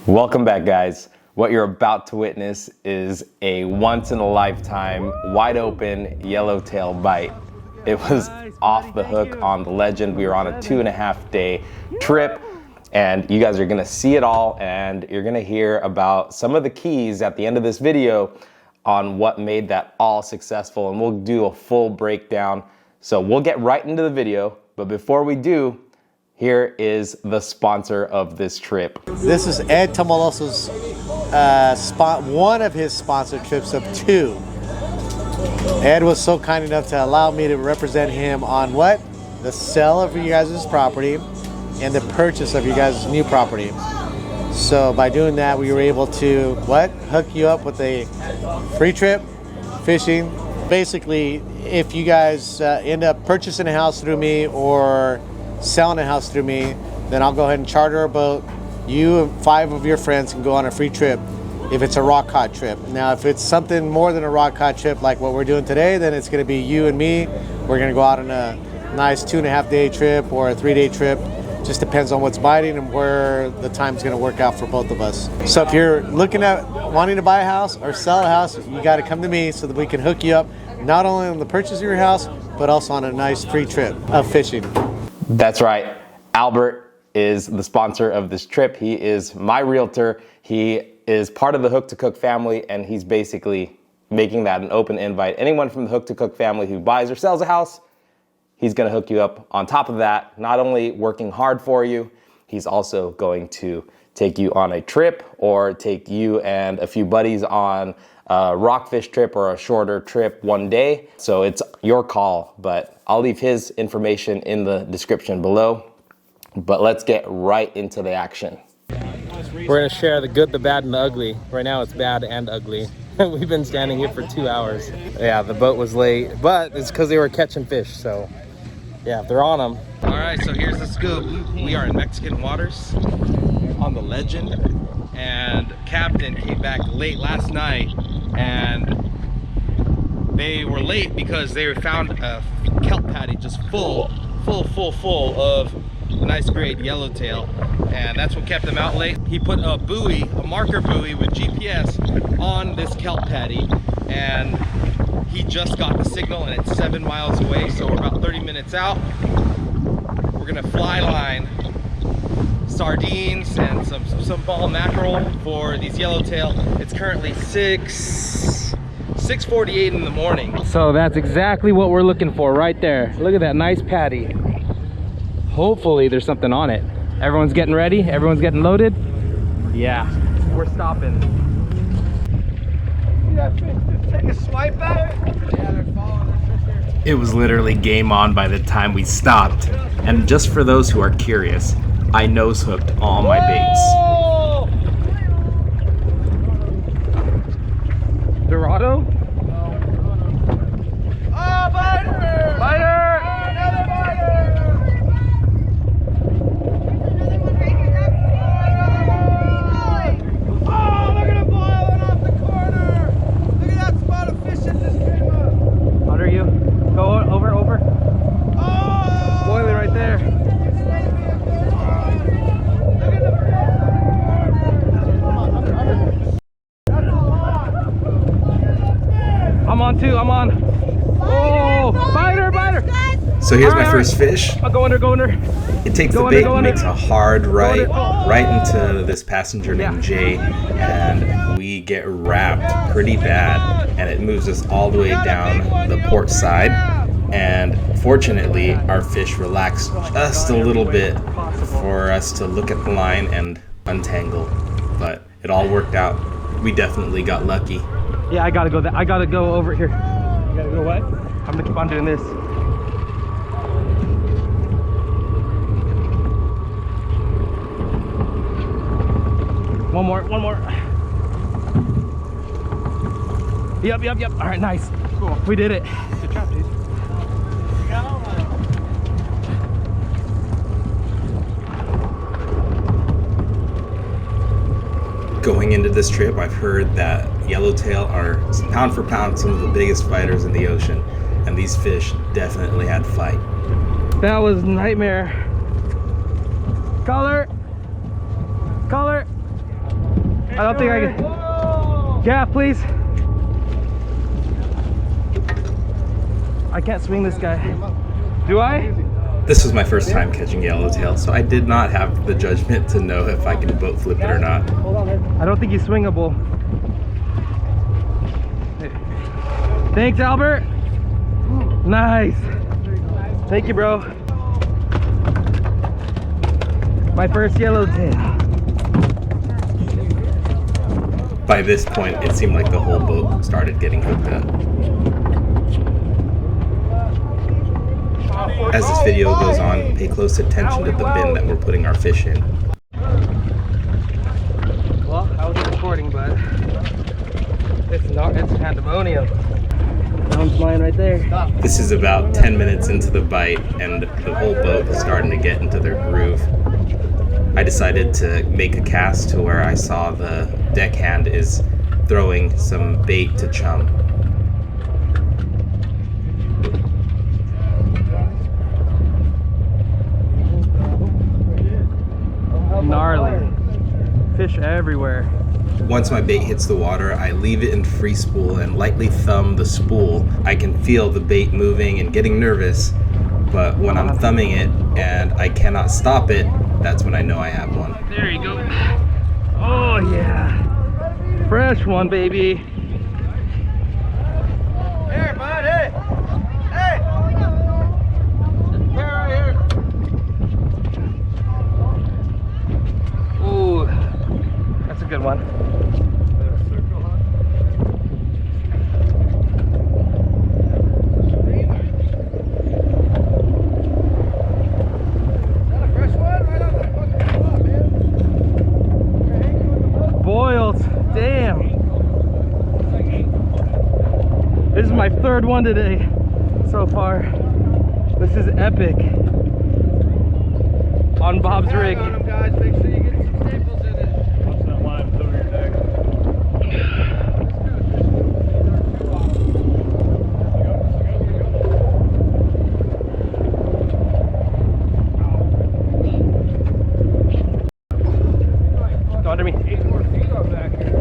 Welcome back, guys. What you're about to witness is a once-in-a-lifetime, wide-open yellowtail bite. It was off the hook on the Legend. We were on a 2.5-day trip, and you guys are gonna see it all, and you're gonna hear about some of the keys at the end of this video on what made that all successful, and we'll do a full breakdown. So we'll get right into the video, but before we do, here is the sponsor of this trip. This is Ed Tomoloso's one of his sponsored trips of 2. Ed was so kind enough to allow me to represent him on what? The sale of you guys' property and the purchase of you guys' new property. So by doing that, we were able to, what? Hook you up with a free trip, fishing. Basically, if you guys end up purchasing a house through me or selling a house through me, then I'll go ahead and charter a boat. You and 5 of your friends can go on a free trip if it's a rock cod trip. Now, if it's something more than a rock cod trip like what we're doing today, then it's going to be you and me. We're going to go out on a nice 2.5-day trip or a 3-day trip. Just depends on what's biting and where the time's going to work out for both of us. So if you're looking at wanting to buy a house or sell a house, you got to come to me so that we can hook you up not only on the purchase of your house, but also on a nice free trip of fishing. That's right. Albert is the sponsor of this trip. He is my realtor. He is part of the Hook to Cook family, and he's basically making that an open invite. Anyone from the Hook to Cook family who buys or sells a house, he's going to hook you up. On top of that, not only working hard for you, he's also going to take you on a trip or take you and a few buddies on a rockfish trip or a shorter trip one day. So it's your call, but I'll leave his information in the description below. But let's get right into the action. We're gonna share the good, the bad, and the ugly. Right now it's bad and ugly. We've been standing here for 2 hours. Yeah, the boat was late, but it's because they were catching fish, so yeah, they're on them. All right, so here's the scoop. We are in Mexican waters on the Legend, and Captain came back late last night, and they were late because they found a kelp patty just full of nice grade yellowtail, and that's what kept them out late. He put a buoy, a marker buoy with GPS on this kelp patty, and he just got the signal, and it's 7 miles away, so we're about 30 minutes out. We're gonna fly line sardines and some ball mackerel for these yellowtail. It's currently 6:48 in the morning. So that's exactly what we're looking for right there. Look at that nice patty. Hopefully there's something on it. Everyone's getting ready, everyone's getting loaded. Yeah, we're stopping. See that fish just take a swipe at it? Yeah, they're following this fish here. It was literally game on by the time we stopped. And just for those who are curious, I nose hooked all my baits. Dorado? Oh, biter! Biter! Oh, another biter! Oh, look at it boiling off the corner! Look at that spot of fish that just came up! Under you. Go over. Oh! Boiling right there. Look at the I'm on too, I'm on. Oh, biter! So here's my first fish. I'll go under. It takes the bait and makes a hard right into this passenger named Jay, and we get wrapped pretty bad, and it moves us all the way down the port side. And fortunately, our fish relaxed just a little bit for us to look at the line and untangle, but it all worked out. We definitely got lucky. Yeah, I gotta go over here. You gotta go what? I'm gonna keep on doing this. One more. Yep. All right, nice. Cool. We did it. Good job, dude. Going into this trip, I've heard that yellowtail are pound for pound some of the biggest fighters in the ocean, and these fish definitely had to fight. That was nightmare. Color. I don't think I can. Gaff, please. I can't swing this guy. Do I? This was my first time catching yellowtail, so I did not have the judgment to know if I can boat flip it or not. I don't think he's swingable. Thanks, Albert. Nice. Thank you, bro. My first yellowtail. By this point, it seemed like the whole boat started getting hooked up. As this video goes on, pay close attention to the bin that we're putting our fish in. Well, I was recording, but it's pandemonium. I'm flying right there. This is about 10 minutes into the bite, and the whole boat is starting to get into their groove. I decided to make a cast to where I saw the deckhand is throwing some bait to chum. Gnarly. Fish everywhere. Once my bait hits the water, I leave it in free spool and lightly thumb the spool. I can feel the bait moving and getting nervous, but when I'm thumbing it and I cannot stop it, that's when I know I have one. There you go. Oh yeah. Fresh one, baby. Here, bud, hey! Hey! Here, right here. Ooh, that's a good one. Boiled, damn. This is my third one today so far. This is epic. On Bob's rig. Guys, make sure you get some staples in it. What's that line over your neck? Go under me. 8 more feet on back here.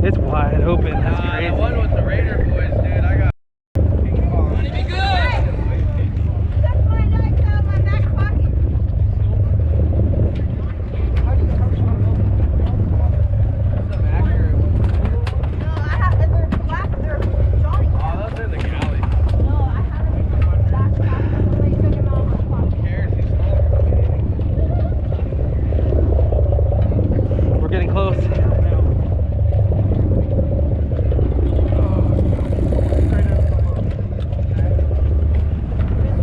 It's wide open. That's crazy. The one with the Raider boys, dude. I got. Money be good. That's my knife out of my back pocket. Some accurate ones. No, I have. They're black. They're Johnny. Oh, those in the galley. No, I have it in my back pocket. Somebody took him out of my pocket. Cares, he's full. We're getting close. This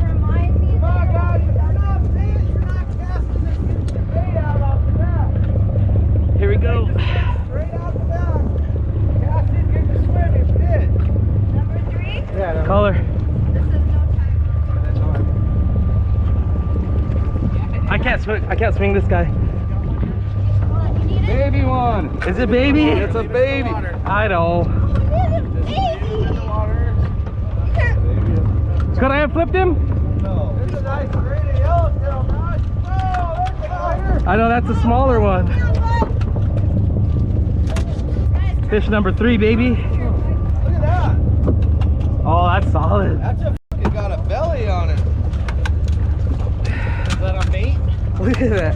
reminds me of Come on, guys. If you're not fish, you're not casting this. Get your bait out off the bat. Here we go. Straight out the bat. Cast it, get your swimming. Fit. number 3. Yeah, Color. This is no time. I can't swing this guy. Hold on, you need it? baby one. Is it baby? It's a baby. I know. Could I have flipped him? No. It's a nice graded yellowtail, man. Oh, look at here. I know that's a smaller one. Fish number 3, baby. Look at that. Oh, that's solid. That's a fucking got a belly on it. Is that a bait? Look at that.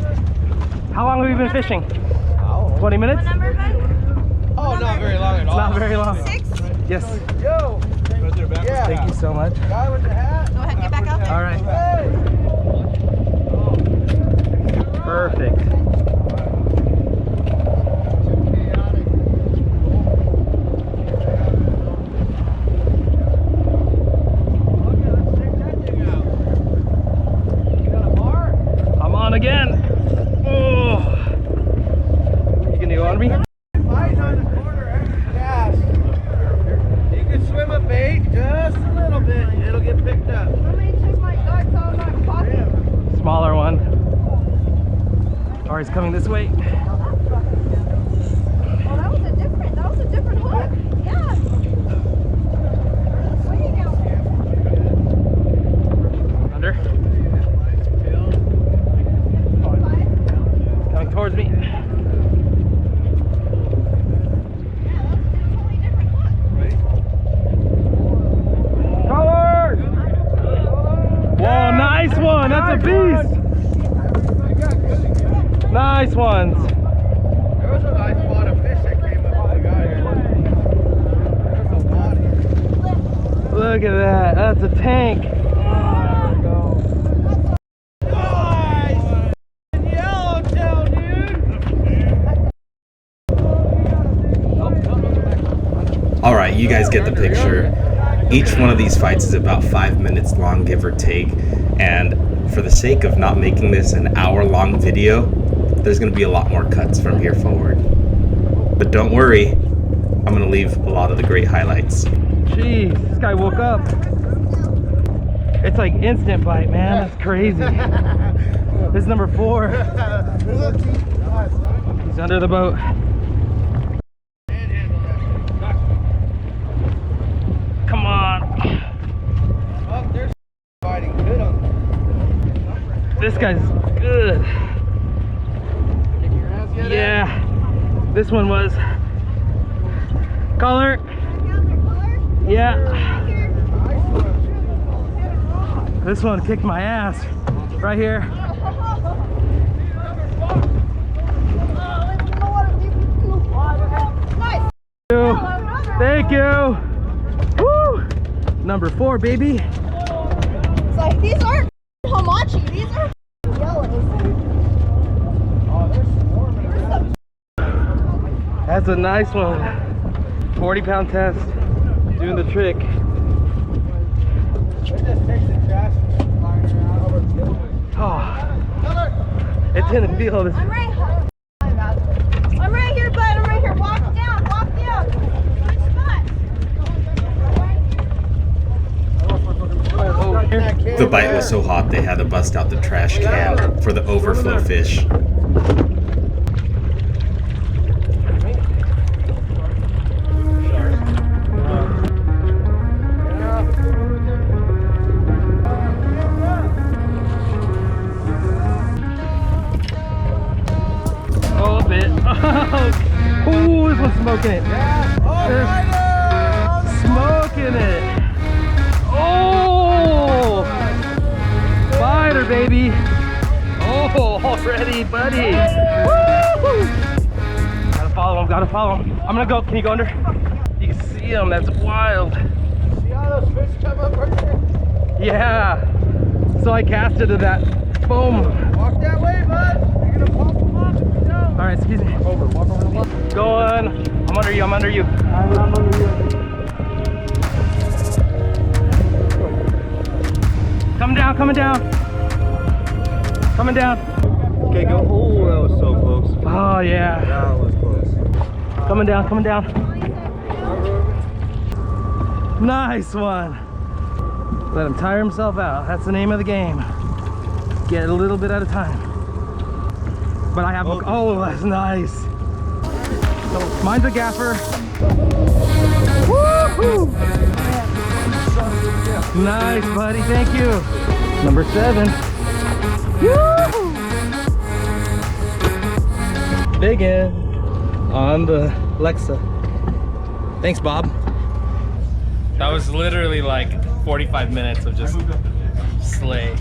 How long have we been fishing? Oh. 20 minutes? What number, bud? Oh, not very long at all. Not very long. 6? Yes. Yo. Yeah. Thank you so much. Guy with the hat. Go ahead, get back out there. All right. Hey. Perfect. Okay, let's check that thing out. You got a bar? I'm on again. Oh. You gonna go on me? Biting on the corner, extra gas. You can swim a bait just a little bit. It'll get picked up. Let me check my darts out of my pocket. Smaller one. Or he's coming this way. Oh, that was a different hook. Yeah. Swinging out there. a beast. Nice ones. There was a nice spot of fish that came up when we got here. There's a lot here. Look at that. That's a tank. Nice! Yellowtail, dude! All right, you guys get the picture. Each one of these fights is about 5 minutes long, give or take. And for the sake of not making this an hour-long video, there's going to be a lot more cuts from here forward. But don't worry, I'm going to leave a lot of the great highlights. Jeez, this guy woke up. It's like instant bite, man. That's crazy. This is number 4. He's under the boat. Come on. Oh, there's fighting good on This guy's good. Yeah. This one was. Color. Yeah. This one kicked my ass. Right here. Thank you. Woo! Number 4, baby. It's like, these aren't hamachi, these are yellows. That's a nice one. 40-pound test. Doing the trick. Oh, it didn't feel this. I'm right here. I'm right here, bud. I'm right here. Walk down. Walk down. Switch spots. The bite was so hot they had to bust out the trash can for the overflow fish. Oh, a bit. Oh, this one's smoking it. Smoking it. Oh, spider, baby. Oh, already, buddy. Woo! Gotta follow him. I'm gonna go. Can you go under? You can see him. That's wild. See how those fish come up right there? Yeah. So I casted to that foam. Walk that way, bud. You're gonna pop them up. No. All right, excuse me. Walk over the line. Going. I'm under you. I'm under you. I'm under you. Coming down. Coming down. Coming down. Okay, go. Oh, that was so close. Oh yeah. That was close. Coming down. Coming down. Nice one. Let him tire himself out. That's the name of the game. Get a little bit at a time. But I have. Oh, that's nice. So mine's a gaffer. Woohoo! Nice, buddy. Thank you. Number 7. Woo! Big Ed on the Lexa. Thanks, Bob. That was literally like 45 minutes of just slay.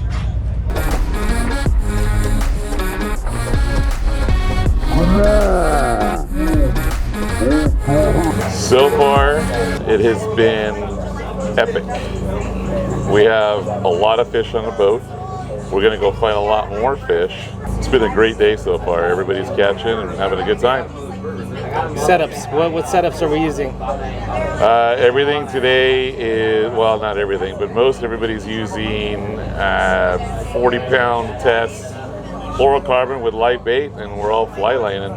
So far, it has been epic. We have a lot of fish on the boat. We're gonna go find a lot more fish. It's been a great day so far. Everybody's catching and having a good time. Setups. What setups are we using? Everything today is, well, not everything, but everybody's using 40-pound test fluorocarbon with light bait, and we're all fly lining.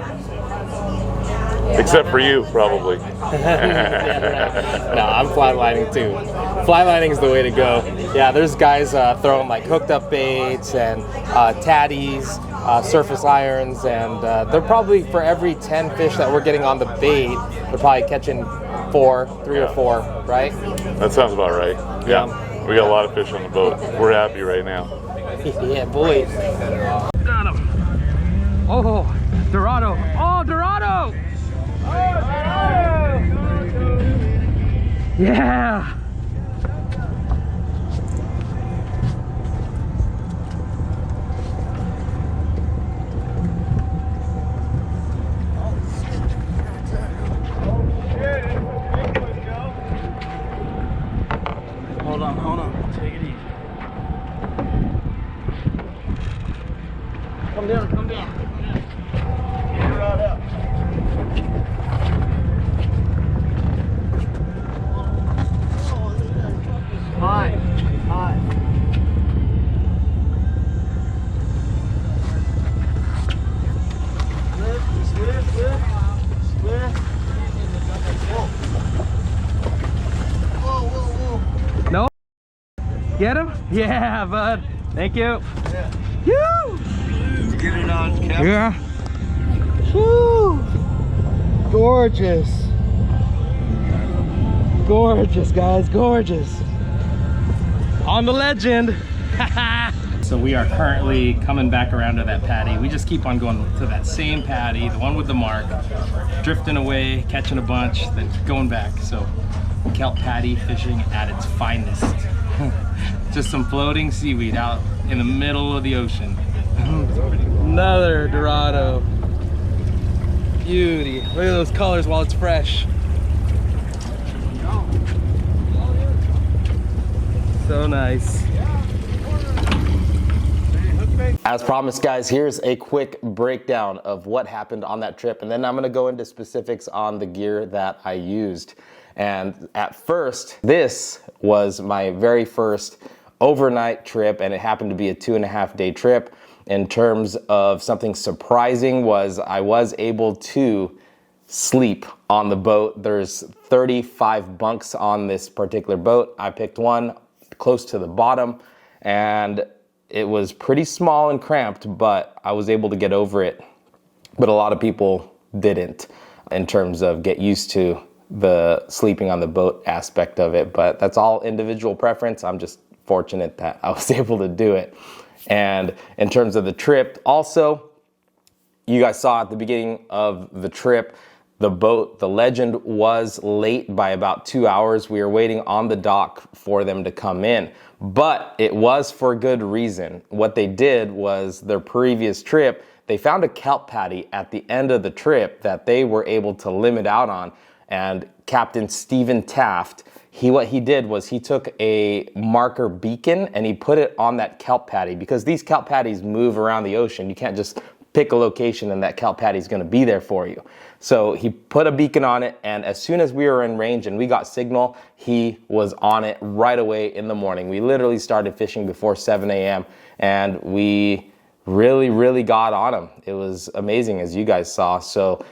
Except for you, probably. No, I'm fly lining too. Fly lining is the way to go. Yeah, there's guys throwing like hooked up baits and tatties, surface irons, and they're probably, for every 10 fish that we're getting on the bait, they're probably catching 3 or 4, right? That sounds about right. Yeah, we got a lot of fish on the boat. We're happy right now. Yeah, boy. Got him. Oh, Dorado. Oh, Dorado! Yeah. Calm down, calm down. Get her right up. High, high. Swift. Whoa. No? Get him? Yeah, bud. Thank you. Yeah. Woo! Get it on, Cap. Yeah. Woo! Gorgeous. Gorgeous, guys, gorgeous. On the legend. So we are currently coming back around to that patty. We just keep on going to that same patty, the one with the mark, drifting away, catching a bunch, then going back. So kelp patty fishing at its finest. Just some floating seaweed out in the middle of the ocean. Another Dorado. Beauty. Look at those colors while it's fresh. So nice. As promised, guys, here's a quick breakdown of what happened on that trip, and then I'm gonna go into specifics on the gear that I used. And at first, this was my very first overnight trip, and it happened to be a 2.5-day trip. In terms of something surprising was I was able to sleep on the boat. There's 35 bunks on this particular boat. I picked one close to the bottom, and it was pretty small and cramped, but I was able to get over it. But a lot of people didn't, in terms of get used to the sleeping on the boat aspect of it. But that's all individual preference. I'm just fortunate that I was able to do it. And in terms of the trip, also, you guys saw at the beginning of the trip, the boat, the Legend, was late by about 2 hours. We were waiting on the dock for them to come in, but it was for good reason. What they did was their previous trip, they found a kelp patty at the end of the trip that they were able to limit out on. And Captain Stephen Taft, what he did was he took a marker beacon and he put it on that kelp patty, because these kelp patties move around the ocean. You can't just pick a location and that kelp patty is going to be there for you. So he put a beacon on it, and as soon as we were in range and we got signal, he was on it right away in the morning. We literally started fishing before 7 a.m. and we really got on him. It was amazing, as you guys saw. So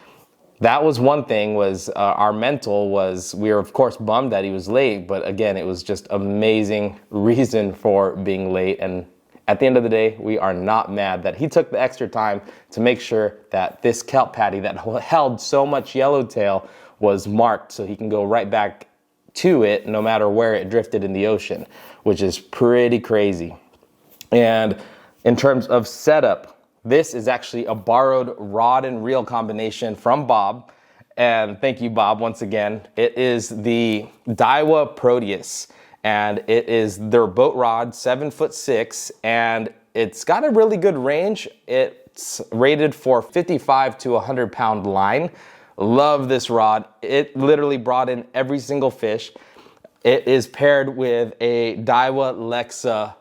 that was one thing, was our mental was, we were of course bummed that he was late, but again, it was just amazing reason for being late. And at the end of the day, we are not mad that he took the extra time to make sure that this kelp patty that held so much yellowtail was marked, so he can go right back to it no matter where it drifted in the ocean, which is pretty crazy. And in terms of setup, this is actually a borrowed rod and reel combination from Bob. And thank you, Bob, once again. It is the Daiwa Proteus, and it is their boat rod, 7'6", and it's got a really good range. It's rated for 55 to 100 pound line. Love this rod. It literally brought in every single fish. It is paired with a Daiwa Lexa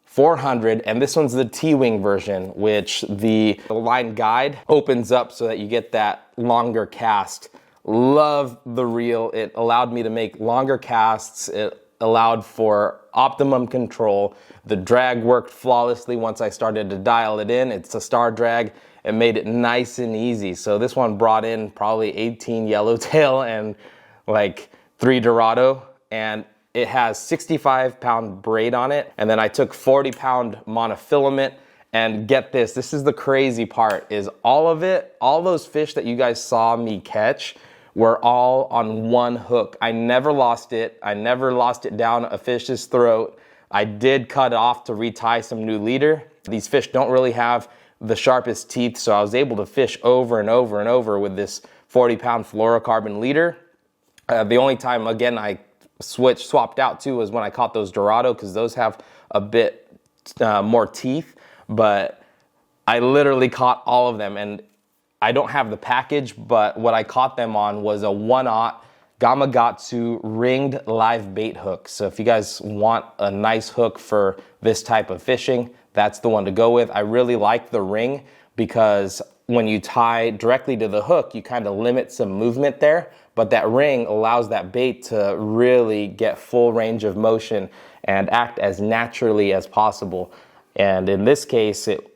400, and this one's the T-wing version, which the line guide opens up so that you get that longer cast. Love the reel. It allowed me to make longer casts. It allowed for optimum control. The drag worked flawlessly once I started to dial it in. It's a star drag. It made it nice and easy. So this one brought in probably 18 yellowtail and like 3 Dorado, and it has 65 pound braid on it. And then I took 40 pound monofilament, and get this, this is the crazy part, is all of it, all those fish that you guys saw me catch were all on one hook. I never lost it. I never lost it down a fish's throat. I did cut off to retie some new leader. These fish don't really have the sharpest teeth, so I was able to fish over and over and over with this 40 pound fluorocarbon leader. The only time, again, I swapped out to was when I caught those Dorado, because those have a bit more teeth, but I literally caught all of them. And I don't have the package, but what I caught them on was a 1/0 Gamakatsu ringed live bait hook. So if you guys want a nice hook for this type of fishing, that's the one to go with. I really like the ring because when you tie directly to the hook, you kind of limit some movement there, but that ring allows that bait to really get full range of motion and act as naturally as possible. And in this case, it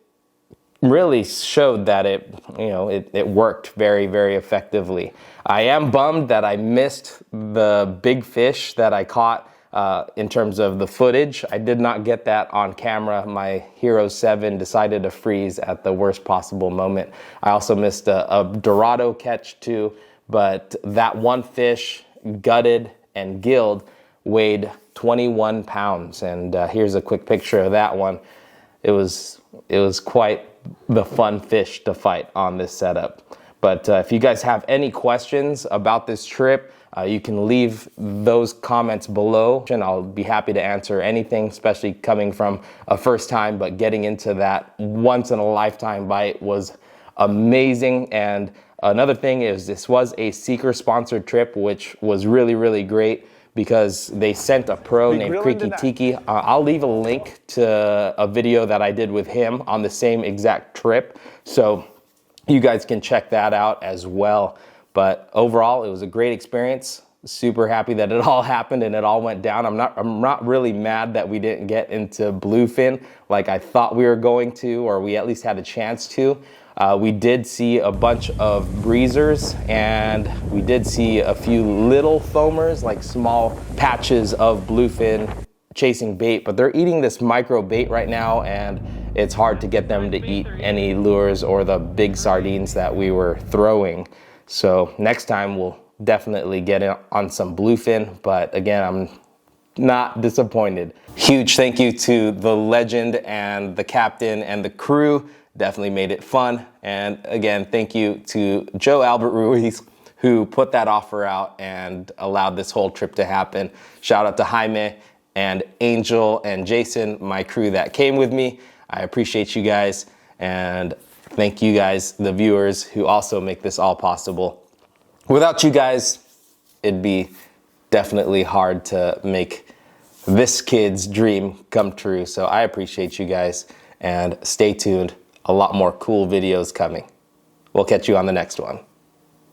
really showed that it worked very, very effectively. I am bummed that I missed the big fish that I caught in terms of the footage. I did not get that on camera. My Hero 7 decided to freeze at the worst possible moment. I also missed a Dorado catch too, but that one fish, gutted and gilled, weighed 21 pounds. And here's a quick picture of that one. It was quite the fun fish to fight on this setup. But if you guys have any questions about this trip, you can leave those comments below and I'll be happy to answer anything, especially coming from a first time, but getting into that once in a lifetime bite was amazing. And another thing is this was a Seeker sponsored trip, which was really, really great because they sent a pro named Creaky Tiki. I'll leave a link to a video that I did with him on the same exact trip. So you guys can check that out as well. But overall, it was a great experience. Super happy that it all happened and it all went down. I'm not really mad that we didn't get into bluefin like I thought we were going to, or we at least had a chance to. We did see a bunch of breezers and we did see a few little foamers, like small patches of bluefin chasing bait, but they're eating this micro bait right now and it's hard to get them to eat any lures or the big sardines that we were throwing. So next time we'll definitely get in on some bluefin, but again, I'm not disappointed. Huge thank you to the legend and the captain and the crew. Definitely made it fun. And again, thank you to Joe Albert Ruiz who put that offer out and allowed this whole trip to happen. Shout out to Jaime and Angel and Jason, my crew that came with me. I appreciate you guys, and thank you guys, the viewers, who also make this all possible. Without you guys, it'd be definitely hard to make this kid's dream come true. So I appreciate you guys, and stay tuned. A lot more cool videos coming. We'll catch you on the next one.